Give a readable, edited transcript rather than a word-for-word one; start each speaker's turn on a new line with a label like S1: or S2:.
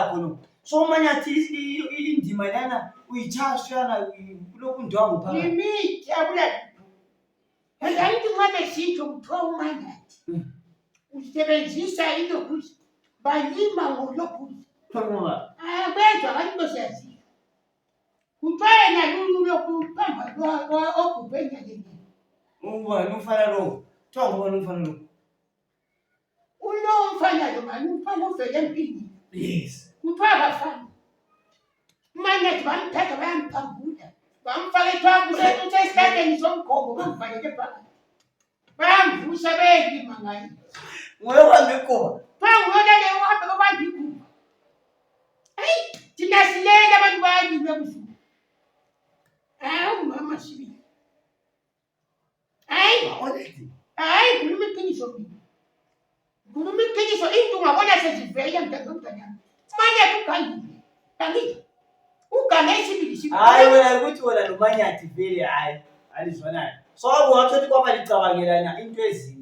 S1: khona so manyathi indima lana uyithasha yana kulokhu ndwangu phakathi
S2: yimi yabula hayi ngimane sitho kuthiwa umanyathi usebenzisa ilokuthi balima ngolokuthi bezwa kanti besiyaziyo kuthiwa lulu lokuphamba ogubhenya leni
S1: ubani umfana lo kuthiwa ngubani umfana lo
S2: unomfana lo mani umfana ovele empini
S1: yes
S2: kuthiwa bafana umanyathi bamphetha bayamphambula bamfaka ethwabu usesihlahleni somgombo bamvalele phakathi bayamvusa beyelima ngayo
S1: nguye obambe ikuba
S2: phangulele uhambe babambe ikuba hayi thina silele abantu bayalima ebusuku umama sibili hayi khuluma iqiniso mina khuluma iqiniso into ungabona sezivele mntanami umanyathi ugangile gangile ugange isibili
S1: hayi wena ukuthi wena nomanyathi vele hayi alizwanayo so ungathothi kwaba licabangelana into ezini